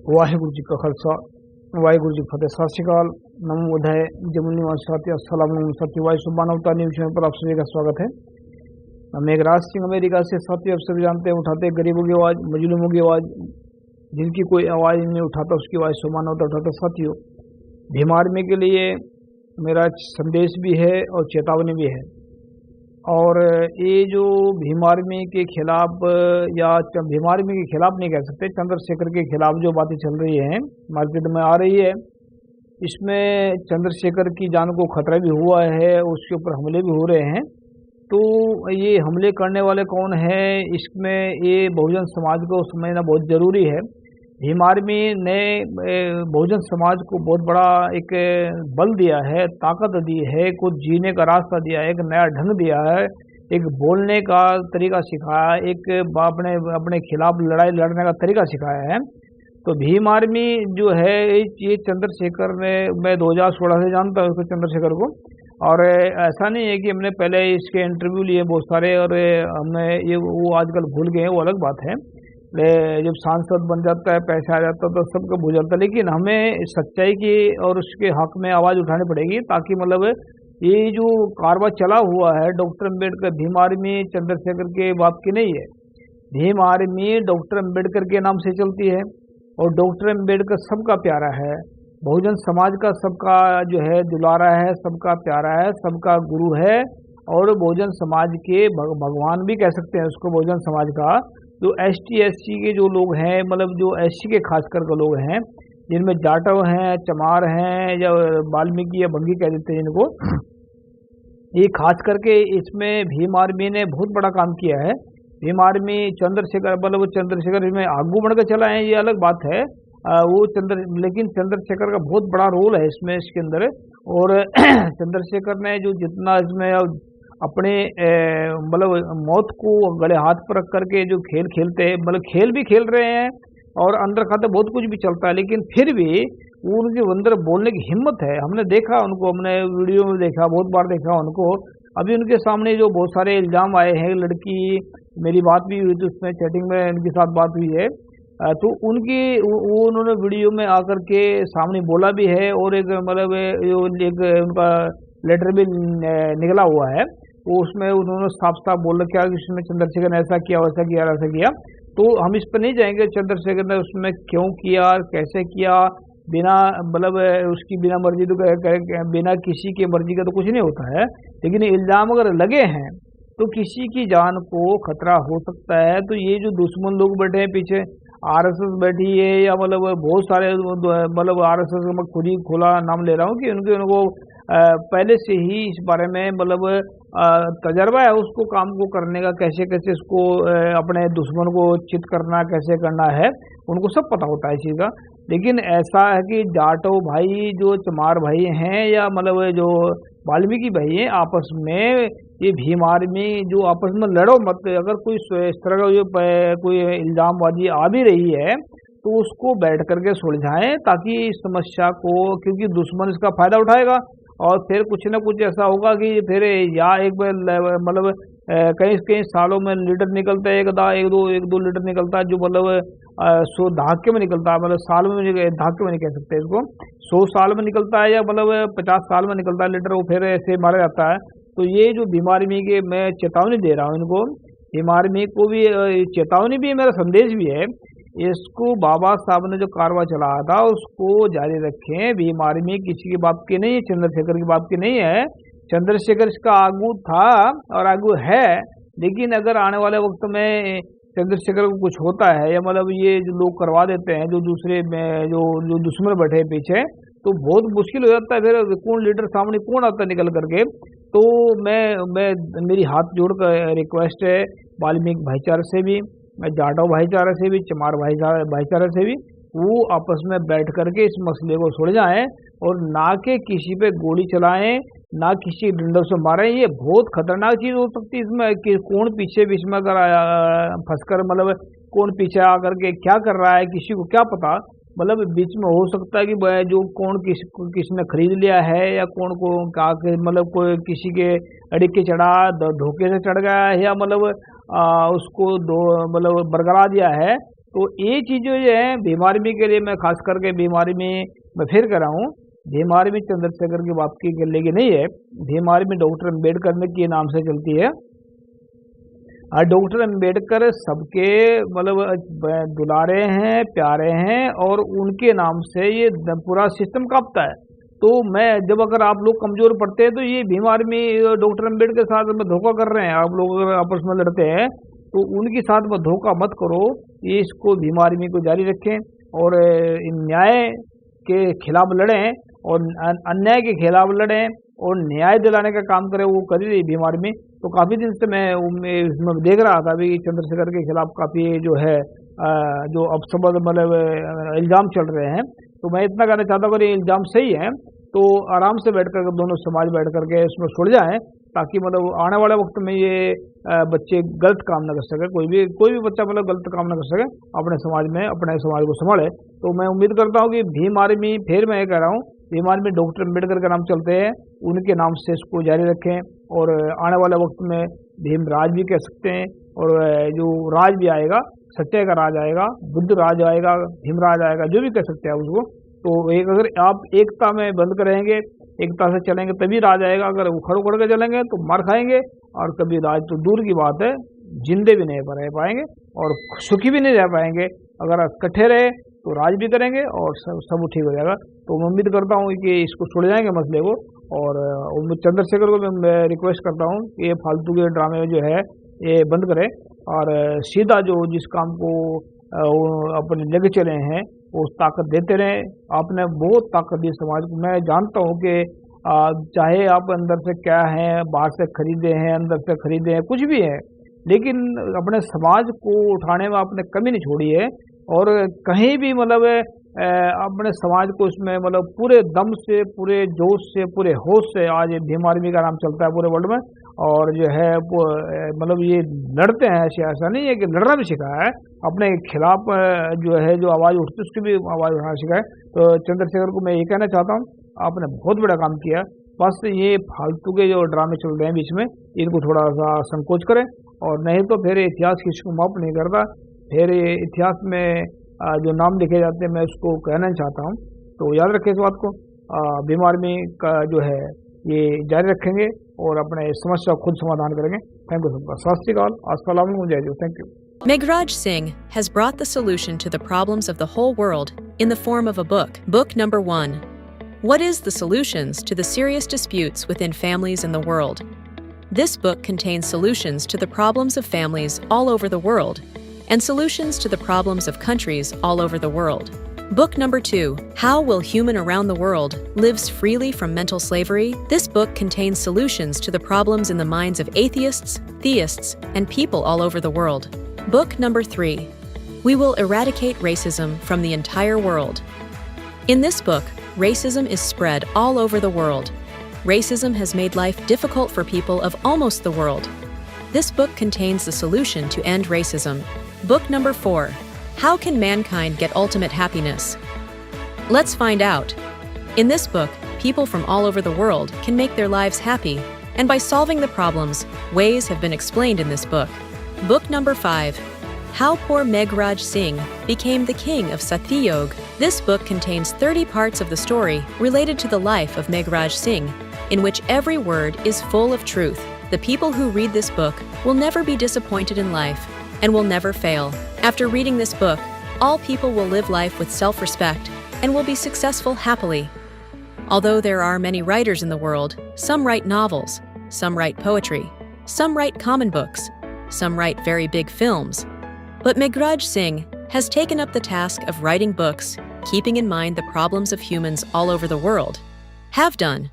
वाहिगुरु जी का खालसा वाहिगुरु जी फतेह। सत श्री अकाल, नमो बुद्धाय, जमुनी साथी, अस्सलाम वालेकुम साथी। वायु सुबह न्यूज चैनल पर आप सभी का स्वागत है। मेघराज सिंह अमेरिका से साथी, आप सभी जानते हैं, उठाते गरीबों की आवाज़, मजलूमों की आवाज़, जिनकी कोई आवाज़ नहीं उठाता उसकी आवाज़ सुबह उठाता। साथियों, भीम आर्मी के लिए मेरा संदेश भी है और चेतावनी भी है। और ये जो भीम आर्मी के खिलाफ, या भीम आर्मी के खिलाफ नहीं कह सकते, चंद्रशेखर के खिलाफ जो बातें चल रही हैं, मार्केट में आ रही है, इसमें चंद्रशेखर की जान को खतरा भी हुआ है, उसके ऊपर हमले भी हो रहे हैं। तो ये हमले करने वाले कौन है, इसमें ये बहुजन समाज को समझना बहुत ज़रूरी है। भीम आर्मी ने बहुजन समाज को बहुत बड़ा एक बल दिया है, ताकत दी है, कुछ जीने का रास्ता दिया है, एक नया ढंग दिया है, एक बोलने का तरीका सिखाया, एक अपने अपने खिलाफ लड़ाई लड़ने का तरीका सिखाया है। तो भीम आर्मी जो है, ये चंद्रशेखर ने, मैं 2016 से जानता हूँ उसको, चंद्रशेखर को। और ऐसा नहीं है कि हमने पहले इसके इंटरव्यू लिए बहुत सारे, और हमने ये वो आजकल भूल गए, वो अलग बात है। जब सांसद बन जाता है, पैसा आ जाता है, तो सबको भूल जाता है। लेकिन हमें सच्चाई की और उसके हक में आवाज़ उठानी पड़ेगी, ताकि मतलब ये जो कारवा चला हुआ है, डॉक्टर अम्बेडकर, भीम आर्मी चंद्रशेखर के बाप की नहीं है। भीम आर्मी डॉक्टर अम्बेडकर के नाम से चलती है, और डॉक्टर अम्बेडकर सबका प्यारा है, बहुजन समाज का सबका जो है दुलारा है, सबका प्यारा है, सबका गुरु है, और बहुजन समाज के भगवान भी कह सकते हैं उसको। बहुजन समाज का जो ST SC के जो लोग हैं, मतलब जो SC के खासकर के लोग हैं, जिनमें जाटव हैं, चमार हैं, या वाल्मीकि या बंगी कह देते हैं इनको, ये खास करके इसमें भीम आर्मी ने बहुत बड़ा काम किया है। भीम आर्मी चंद्रशेखर, मतलब चंद्रशेखर इसमें आगू बढ़ कर चला है, ये अलग बात है। लेकिन चंद्रशेखर का बहुत बड़ा रोल है इसमें, इसके अंदर। और चंद्रशेखर ने जो जितना इसमें अपने मतलब मौत को गले हाथ पर रख करके जो खेल खेलते हैं, मतलब खेल भी खेल रहे हैं, और अंदर खाते बहुत कुछ भी चलता है, लेकिन फिर भी उनके अंदर बोलने की हिम्मत है। हमने देखा उनको, हमने वीडियो में देखा, बहुत बार देखा उनको। अभी उनके सामने जो बहुत सारे इल्ज़ाम आए हैं, लड़की, मेरी बात भी हुई थी उसमें, चैटिंग में उनके साथ बात हुई है, तो उनकी वो उन्होंने वीडियो में आकर के सामने बोला भी है, और एक मतलब एक उनका लेटर भी निकला हुआ है, तो उसमें उन्होंने साफ साफ बोल रखा है कि उसमें चंद्रशेखर ने ऐसा किया, वैसा किया, ऐसा किया। तो हम इस पर नहीं जाएंगे चंद्रशेखर ने उसमें क्यों किया, कैसे किया, बिना मतलब उसकी बिना मर्जी, तो बिना किसी की मर्जी का तो कुछ नहीं होता है। लेकिन इल्ज़ाम अगर लगे हैं तो किसी की जान को खतरा हो सकता है। तो ये जो दुश्मन लोग बैठे हैं पीछे, RSS बैठी है, या मतलब बहुत सारे, मतलब RSS का मैं खुद ही खुला नाम ले रहा हूँ कि उनको पहले से ही इस बारे में मतलब तजर्बा है उसको, काम को करने का, कैसे कैसे इसको अपने दुश्मन को चित करना, कैसे करना है, उनको सब पता होता है इस चीज़ का। लेकिन ऐसा है कि जाटो भाई, जो चमार भाई हैं, या मतलब जो वाल्मीकि भाई हैं, आपस में ये भीम आर्मी जो आपस में लड़ो मत। अगर कोई इस तरह का कोई इल्ज़ामबाजी आ भी रही है तो उसको बैठ करके सुलझाएं, ताकि इस समस्या को, क्योंकि दुश्मन इसका फ़ायदा उठाएगा, और फिर कुछ ना कुछ ऐसा होगा कि फिर या एक बार मतलब कई सालों में लीटर निकलता है, एक दो लीटर निकलता है, जो मतलब 100 दहाके में निकलता है, मतलब साल में, दहाके में नहीं कह सकते इसको, 100 साल में निकलता है, या मतलब 50 साल में निकलता है लीटर, वो फिर ऐसे मारा जाता है। तो ये जो भीम आर्मी के, मैं चेतावनी दे रहा हूँ इनको, भीम आर्मी को भी चेतावनी भी है, मेरा संदेश भी है। इसको बाबा साहब ने जो कारवा चलाया था उसको जारी रखें। भीम आर्मी किसी के बाप की नहीं है, चंद्रशेखर के बाप की नहीं है। चंद्रशेखर इसका आगू था और आगू है, लेकिन अगर आने वाले वक्त में चंद्रशेखर को कुछ होता है, या मतलब ये जो लोग करवा देते हैं, जो दूसरे में जो दुश्मन बैठे पीछे, तो बहुत मुश्किल हो जाता है। फिर कौन लीडर सामने कौन आता है निकल करके। तो मैं मेरी हाथ जोड़ कर रिक्वेस्ट है वाल्मीकि भाईचारे से भी, जाटव भाईचारे से भी, चमार भाईचारे से भी, वो आपस में बैठ करके इस मसले को सुलझाएं, और ना कि किसी पे गोली चलाएं, ना किसी डंडों से मारें। ये बहुत खतरनाक चीज़ हो सकती है इसमें, कि कौन पीछे बीच में अगर फंसकर, मतलब कौन पीछे आकर के क्या कर रहा है, किसी को क्या पता। मतलब बीच में हो सकता है कि जो कौन किसी ने खरीद लिया है, या कौन को क्या, मतलब कोई किसी के अड़िके चढ़ा, धोखे से चढ़ गया है, या मतलब उसको मतलब बरगला दिया है, तो ये चीज़ें जो है बीमारी में के लिए मैं खास करके बीमारी में मैं फिर कर रहा हूँ, बीमारी में चंद्रशेखर की बात की गले की नहीं है, बीमारी में डॉक्टर अम्बेडकर के नाम से चलती है। डॉक्टर अम्बेडकर सबके मतलब दुलारे हैं, प्यारे हैं और उनके नाम से ये पूरा सिस्टम कांपता है। तो मैं जब अगर आप लोग कमज़ोर पड़ते हैं तो ये बीमारी में डॉक्टर अम्बेडकर के साथ में धोखा कर रहे हैं, आप लोग अगर आपस में लड़ते हैं तो उनके साथ में धोखा मत करो, ये इसको बीमारी में को जारी रखें और न्याय के खिलाफ लड़ें और अन्याय के खिलाफ लड़ें और न्याय दिलाने का काम करें, वो कर रही बीमारी में। तो काफ़ी दिन से मैं इसमें देख रहा था अभी चंद्रशेखर के खिलाफ काफ़ी जो है जो अपशब्द मतलब इल्ज़ाम चल रहे हैं। तो मैं इतना कहना चाहता हूँ अगर ये इल्ज़ाम सही है तो आराम से बैठ कर दोनों समाज बैठ करके इसमें सुलझ जाएं, ताकि मतलब आने वाले वक्त में ये बच्चे गलत काम न कर सके, कोई भी बच्चा मतलब गलत काम न कर सके, अपने समाज में अपने समाज को संभाले। तो मैं उम्मीद करता हूँ कि भीम आर्मी, फिर मैं ये कह रहा हूँ, भीम आर्मी डॉक्टर अम्बेडकर का नाम चलते हैं, उनके नाम से इसको जारी रखें और आने वाले वक्त में भीम राज भी कह सकते हैं और जो राज भी आएगा, सच्चाई का राज आएगा, बुद्ध राज आएगा, भीम राज आएगा, जो भी कह सकते हैं उसको। तो एक अगर आप एकता में बंद करेंगे, एकता से चलेंगे तभी राज आएगा। अगर उखड़ उखड़ के चलेंगे तो मार खाएंगे और कभी राज तो दूर की बात है, जिंदे भी नहीं रह पाएंगे और सुखी भी नहीं रह पाएंगे। अगर इकट्ठे रहे तो राज भी करेंगे और सब ठीक हो जाएगा। तो मैं उम्मीद करता हूँ कि इसको सुलझाएंगे मसले को। और चंद्रशेखर को मैं रिक्वेस्ट करता हूँ कि ये फालतू के ड्रामे जो है ये बंद करें और सीधा जो जिस काम को अपने लेके चले हैं उस ताकत देते रहें। आपने बहुत ताकत दी समाज को। मैं जानता हूँ कि चाहे आप अंदर से क्या हैं, बाहर से खरीदे हैं, अंदर से खरीदे हैं, कुछ भी है, लेकिन अपने समाज को उठाने में आपने कमी नहीं छोड़ी है और कहीं भी मतलब अपने समाज को इसमें मतलब पूरे दम से, पूरे जोश से, पूरे होश से आज भीम आर्मी का नाम चलता है पूरे वर्ल्ड में। और जो है मतलब ये लड़ते हैं, ऐसा नहीं है कि लड़ना भी सिखाया है, अपने खिलाफ जो है जो आवाज़ उठती है उसकी भी आवाज़ उठाना सिखाया है। तो चंद्रशेखर को मैं ये कहना चाहता हूँ, आपने बहुत बड़ा काम किया। बस ये फालतू के जो ड्रामे चल रहे हैं बीच में, इनको थोड़ा सा संकोच करें और नहीं तो फिर इतिहास किसी को माफ नहीं करता। फिर इतिहास में जो नाम लिखे जाते हैं मैं उसको कहना चाहता हूँ। तो याद रखें इस बात को। भीम आर्मी का जो है ये जारी रखेंगे और अपने समस्या खुद समाधान करेंगे। थैंक यू सबका। सत श्री अकाल, अस्सलाम वालेकुम, जय जय। Thank you. Meghraj Singh has brought the solution to the problems of the whole world in the form of a book. Book number 1. What is the solutions to the serious disputes within families in the world? This book contains solutions to the problems of families all over the world and solutions to the problems of countries all over the world. Book number 2. How will human around the world lives freely from mental slavery? This book contains solutions to the problems in the minds of atheists, theists, and people all over the world. Book number 3. We will eradicate racism from the entire world. In this book, racism is spread all over the world. Racism has made life difficult for people of almost the world. This book contains the solution to end racism. Book number 4. How can mankind get ultimate happiness? Let's find out. In this book, people from all over the world can make their lives happy, and by solving the problems, ways have been explained in this book. Book number 5. How poor Meghraj Singh became the king of Satyog. This book contains 30 parts of the story related to the life of Meghraj Singh, in which every word is full of truth. The people who read this book will never be disappointed in life and will never fail. After reading this book, all people will live life with self-respect and will be successful happily. Although there are many writers in the world, some write novels, some write poetry, some write common books, some write very big films. But Meghraj Singh has taken up the task of writing books, keeping in mind the problems of humans all over the world. Have done.